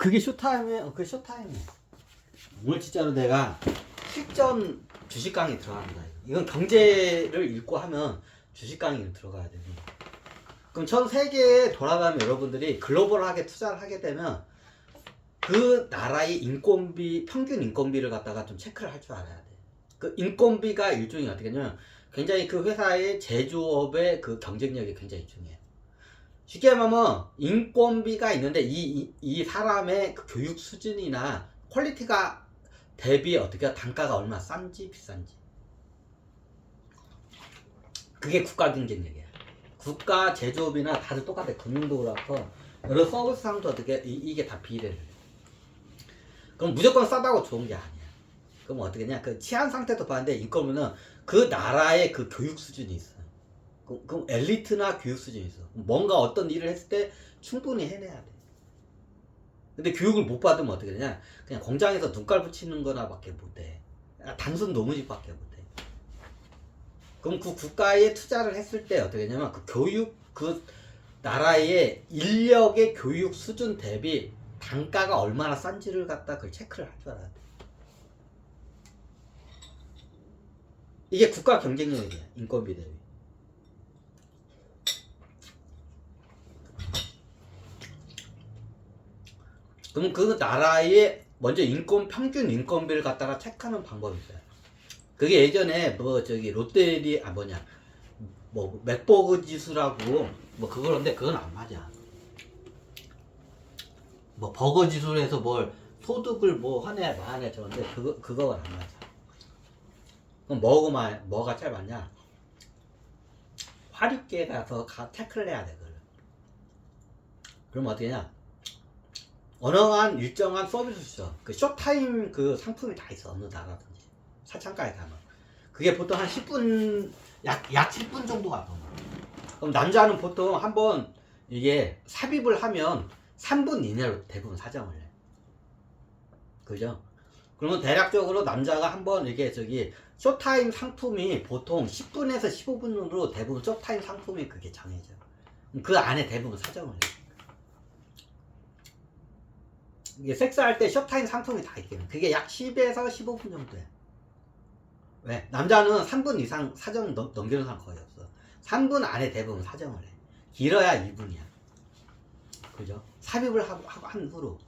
그게 쇼타임이에요. 그게 쇼타임이에요. 오늘 진짜로 내가 실전 주식 강의 들어갑니다. 이건 경제를 읽고 하면 주식 강의를 들어가야 돼요. 그럼 전 세계에 돌아가면 여러분들이 글로벌하게 투자를 하게 되면 그 나라의 인건비, 평균 인건비를 갖다가 좀 체크를 할 줄 알아야 돼. 그 인건비가 일종의 어떻게 하냐면 굉장히 그 회사의 제조업의 그 경쟁력이 굉장히 중요해요. 쉽게 말하면 인건비가 있는데 이 사람의 그 교육 수준이나 퀄리티가 대비 어떻게 단가가 얼마나 싼지 비싼지. 그게 국가 경쟁력이야. 국가 제조업이나 다들 똑같아. 금융도 그렇고 여러 서비스 상도 어떻게 이게 다 비례를 해. 그럼 무조건 싸다고 좋은 게 아니야. 그럼 어떻게 냐? 그 치안 상태도 봤는데 인건비는 그 나라의 그 교육 수준이 있어. 그럼 엘리트나 교육 수준이 있어. 뭔가 어떤 일을 했을 때 충분히 해내야 돼. 근데 교육을 못 받으면 어떻게 되냐? 그냥 공장에서 눈깔 붙이는 거나 밖에 못해. 단순 노무집밖에 못해. 그럼 그 국가에 투자를 했을 때 어떻게 되냐면 그 교육, 그 나라의 인력의 교육 수준 대비 단가가 얼마나 싼지를 갖다 그걸 체크를 할 줄 알아야 돼. 이게 국가 경쟁력이야. 인건비 대비. 그럼 그 나라의 먼저 평균 인건비를 갖다가 체크하는 방법이 있어요. 그게 예전에 뭐 저기 롯데리 뭐 맥버그 지수라고 뭐 그거는데 그건 안 맞아. 뭐 버거 지수에서 뭘 소득을 뭐 하네 마네 저건데 그거가 안 맞아. 그럼 뭐가 제일 맞냐? 화립계 가서 체크를 해야 돼 그걸. 그럼 어떻게 하냐? 어느 한 일정한 서비스 있어. 그 쇼타임 그 상품이 다 있어. 어느 나라든지. 사창가에 가면. 그게 보통 한 10분, 약 10분 정도가 넘어. 그럼 남자는 보통 한번 이게 삽입을 하면 3분 이내로 대부분 사정을 해. 그죠? 그러면 대략적으로 남자가 한번 이게 쇼타임 상품이 보통 10분에서 15분으로 대부분 쇼타임 상품이 그게 정해져. 그 안에 대부분 사정을 해. 이게 섹스할 때 쇼타임 상품이 다 있거든. 그게 약 10에서 15분 정도야. 왜? 남자는 3분 이상 사정 넘기는 사람 거의 없어. 3분 안에 대부분 사정을 해. 길어야 2분이야. 그죠? 삽입을 하고 한 후로.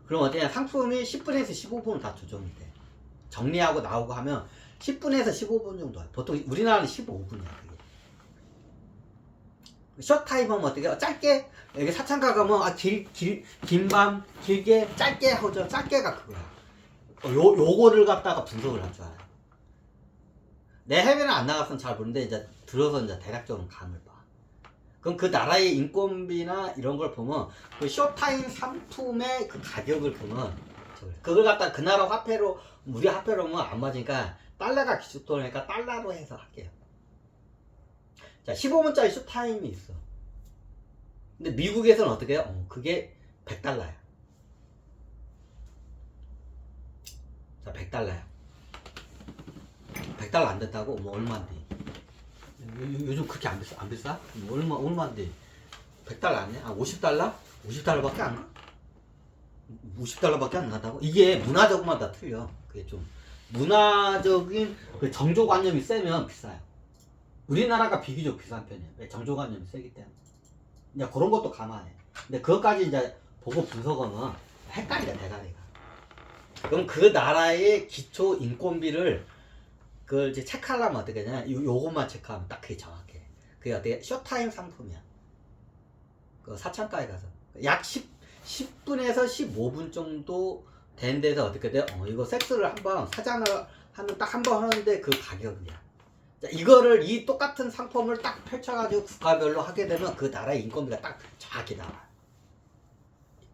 그럼 어때냐? 상품이 10분에서 15분 다 조정이 돼. 정리하고 나오고 하면 10분에서 15분 정도야. 보통 우리나라는 15분이야. 그게. 쇼타임 하면 어떻게? 짧게 여기 사창가 가면 긴밤 길게 짧게 하죠. 짧게가 그거야. 요거를 갖다가 분석을 할 줄 알아요. 내 해외는 안 나갔으면 잘 모르는데 이제 들어서 이제 대략적으로 감을 봐. 그럼 그 나라의 인건비나 이런 걸 보면 그 쇼타임 상품의 그 가격을 보면 그걸 갖다 그 나라 화폐로 우리 화폐로 하면 안 맞으니까 달러가 기준돈이니까 달러로 해서 할게요. 자, 15분짜리 쇼타임이 있어. 근데 미국에서는 어떻게 해요? 그게 100달러야. 자, 100달러야. 100달러 안 됐다고? 뭐 얼마인데? 요즘 그렇게 안 비싸? 얼마인데? 100달러 아니야? 50달러? 50달러밖에 안 가? 50달러밖에 안 간다고? 이게 문화적으로만 틀려. 그게 좀 문화적인 그 정조관념이 세면 비싸요. 우리나라가 비교적 비싼 편이에요. 왜? 정조관념이 세기 때문에. 이제 그런 것도 감안해. 근데 그것까지 이제 보고 분석하면 헷갈려, 대가리가. 그럼 그 나라의 기초 인건비를 그걸 이제 체크하려면 어떻게 하냐? 요것만 체크하면 딱 그게 정확해. 그게 어떻게 쇼타임 상품이야. 그 사창가에 가서 약 10분에서 15분 정도 된 데서 어떻게 돼? 이거 섹스를 한번 사장을 하면 딱 한 번 하는데 그 가격이야. 자, 이거를 이 똑같은 상품을 딱 펼쳐가지고 국가별로 하게 되면 그 나라의 인건비가 딱 정확히 나와.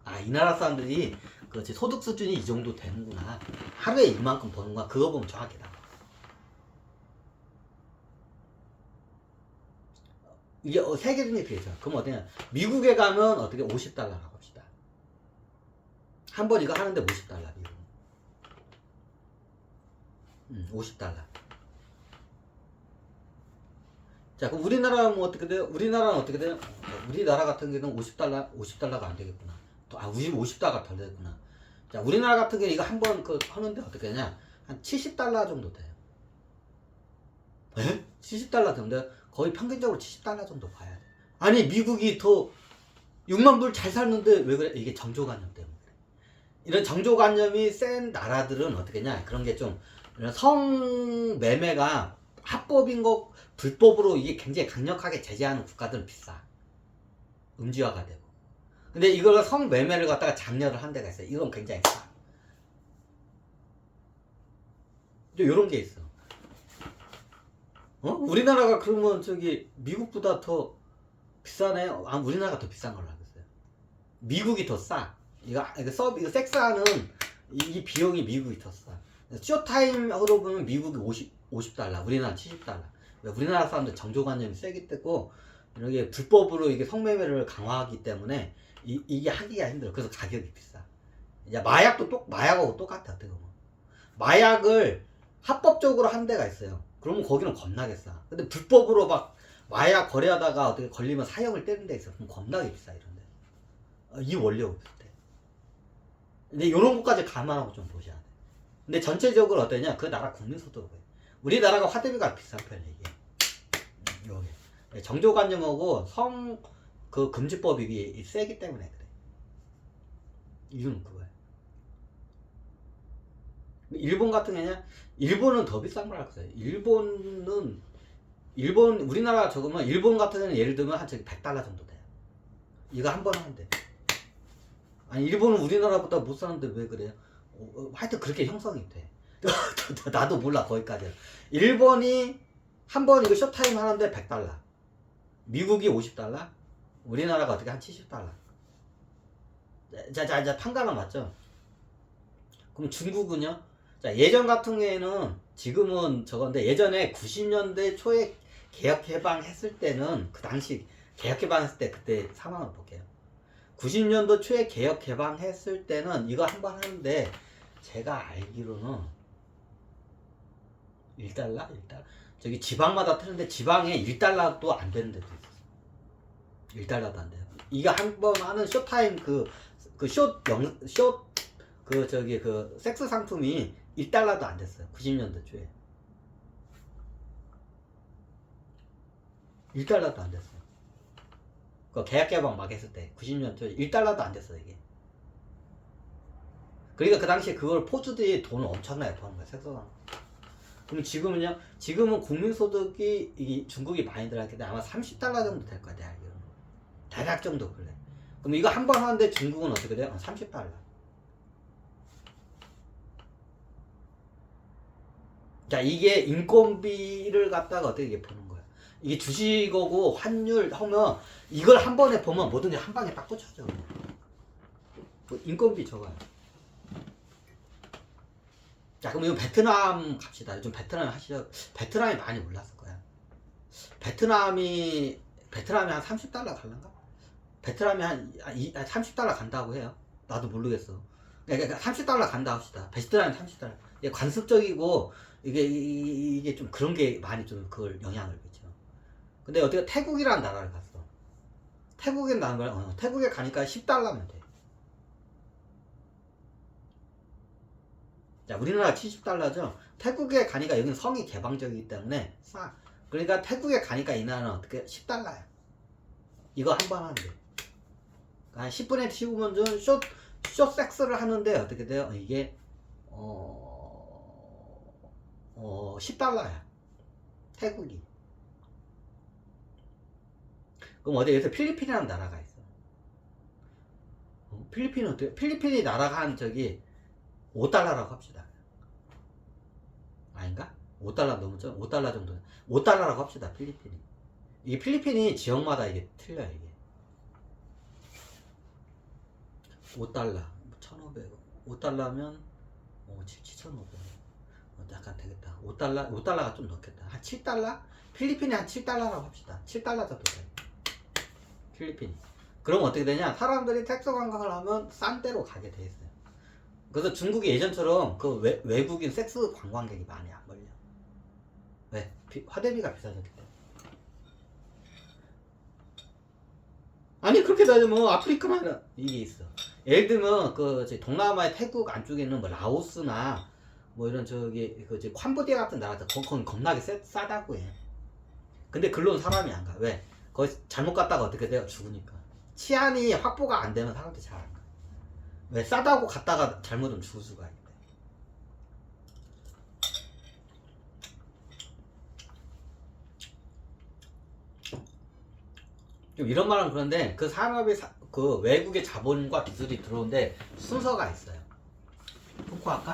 아, 이 나라 사람들이 그 소득 수준이 이 정도 되는구나. 하루에 이만큼 버는구나. 그거 보면 정확히 나와. 이게 세계적인 비례죠. 그럼 어떠냐? 미국에 가면 어떻게 50달러라고 합시다. 한 번 이거 하는데 50달러 미국. 50달러. 자, 그럼 우리나라는 뭐 어떻게 돼요? 우리나라는 어떻게 돼요? 우리나라 같은 경우는 50달러가 안 되겠구나. 50달러 덜 됐구나. 자, 우리나라 같은 경우 이거 한번 그 하는데 어떻게 되냐? 한 70달러 정도 돼요. 에? 70달러 정도? 거의 평균적으로 70달러 정도 봐야 돼. 아니, 미국이 더 6만 불 잘 살는데 왜 그래? 이게 정조관념 때문에 그래. 이런 정조관념이 센 나라들은 어떻게 냐? 그런 게 좀 성매매가 합법인 거 불법으로 이게 굉장히 강력하게 제재하는 국가들은 비싸. 음지화가 되고. 근데 이걸 성매매를 갖다가 장려를 한 데가 있어요. 이건 굉장히 싸. 요런 게 있어. 우리나라가 그러면 저기 미국보다 더 비싸네? 우리나라가 더 비싼 걸로 알고 있어요. 미국이 더 싸. 이거 섹스하는 이 비용이 미국이 더 싸. 쇼타임으로 보면 미국이 50달러, 우리나라 70달러. 우리나라 사람들 정조관념이 세기 때문에 이렇게 불법으로 이게 성매매를 강화하기 때문에 이게 하기가 힘들어. 그래서 가격이 비싸. 이제 마약하고 똑같아. 어떻게 보면 마약을 합법적으로 한 데가 있어요. 그러면 거기는 겁나게 싸. 근데 불법으로 막 마약 거래하다가 어떻게 걸리면 사형을 때리는 데 있어. 그럼 겁나게 비싸 이런데. 이 원리하고 비슷해. 근데 이런 것까지 감안하고 좀 보셔야 돼. 근데 전체적으로 어떠냐? 그 나라 국민소득을 해. 우리나라가 화폐비가 비싼 편이야 이게. 요게 정조관념하고 그 금지법이 세기 때문에 그래. 이유는 그거야. 일본 같은 경우는 일본은 더 비싼 걸 알고 있어요. 일본 우리나라 적으면 일본 같은 경우는 예를 들면 한 저기 100달러 정도 돼요. 이거 한 번 하는데. 아니 일본은 우리나라보다 못 사는데 왜 그래요? 하여튼 그렇게 형성이 돼. 나도 몰라 거기까지. 일본이 한 번 이거 쇼타임 하는데 100달러. 미국이 50달러. 우리나라가 어떻게 한 70달러. 자, 판가만 맞죠? 그럼 중국은요? 자, 예전 같은 경우에는 지금은 저건데 예전에 90년대 초에 개혁 개방했을 때는 그 당시 개혁 개방했을 때 그때 상황을 볼게요. 90년도 초에 개혁 개방했을 때는 이거 한 번 하는데 제가 알기로는 1달러? 저기 지방마다 틀린데 지방에 1달러도 안 되는 데도 있었어. 1달러도 안 돼요. 이거 한 번 하는 쇼타임 그 섹스 상품이 1달러도 안 됐어요. 90년도 초에. 1달러도 안 됐어요. 그 계약 개방 막 했을 때 90년 초에 1달러도 안 됐어 이게. 그러니까 그 당시에 그걸 포주들이 돈을 엄청나게 버는 거야. 섹스 상품. 그럼 지금은요? 지금은 국민소득이 이 중국이 많이 들어갔기 때문에 아마 30달러 정도 될 거야. 내 알기로는. 대략 정도 그래. 그럼 이거 한 번 하는데 중국은 어떻게 돼요? 30달러. 자, 이게 인건비를 갖다가 어떻게 보는 거야. 이게 주식하고 환율 하면 이걸 한 번에 보면 뭐든지 한 방에 딱 꽂혀져. 인건비 적어요. 자, 그럼 이거 베트남 갑시다. 요즘 베트남 하시죠. 베트남이 많이 올랐을 거야. 베트남이 한 30달러 갈란가? 베트남이 한 30달러 간다고 해요. 나도 모르겠어. 그러니까 30달러 간다 합시다. 베트남이 30달러. 이게 관습적이고 이게 좀 그런 게 많이 좀 그걸 영향을 미쳐. 근데 어떻게 태국이라는 나라를 갔어. 태국에 가니까 10달러면 돼. 자, 우리나라 70달러죠. 태국에 가니까 여기는 성이 개방적이기 때문에 싸. 그러니까 태국에 가니까 이 나라는 어떻게 10달러야. 이거 한 번 하는데. 한 10분에 15분 전 쇼 섹스를 하는데 어떻게 돼요? 이게 10달러야. 태국이. 그럼 어디에서 필리핀이라는 나라가 있어. 필리핀은 어떻게? 필리핀이 나라가 한 저기 5달러라고 합시다. 아닌가? 5달러 넘었죠? 5달러 정도. 5달러라고 합시다. 필리핀이. 이게 필리핀이 지역마다 이게 틀려요. 이게 5달러 1,500원. 5달러면 7,500원. 약간 되겠다. 5달러가 좀 넘겠다. 한 7달러? 필리핀이 한 7달러라고 합시다. 7달러 정도 돼. 필리핀이. 그럼 어떻게 되냐? 사람들이 텍스 관광을 하면 싼 데로 가게 돼 있어요. 그래서 중국이 예전처럼 그 외국인 섹스 관광객이 많이 안 걸려. 왜? 화폐비가 비싸졌기 때문에. 아니 그렇게 따지면 아프리카만 이게 있어. 예를 들면 그 저기 동남아의 태국 안쪽에 있는 뭐 라오스나 뭐 이런 저기 그 캄보디아 같은 나라들 거기 겁나게 싸다고 해. 근데 글로는 사람이 안 가. 왜? 거기 잘못 갔다가 어떻게 돼요? 죽으니까. 치안이 확보가 안 되면 사람들이 잘 안 가. 왜? 싸다고 갔다가 잘못하면 죽을 수가 있대. 좀 이런 말은 그런데 그 산업의 그 외국의 자본과 기술이 들어오는데 순서가 있어요. 포코할까?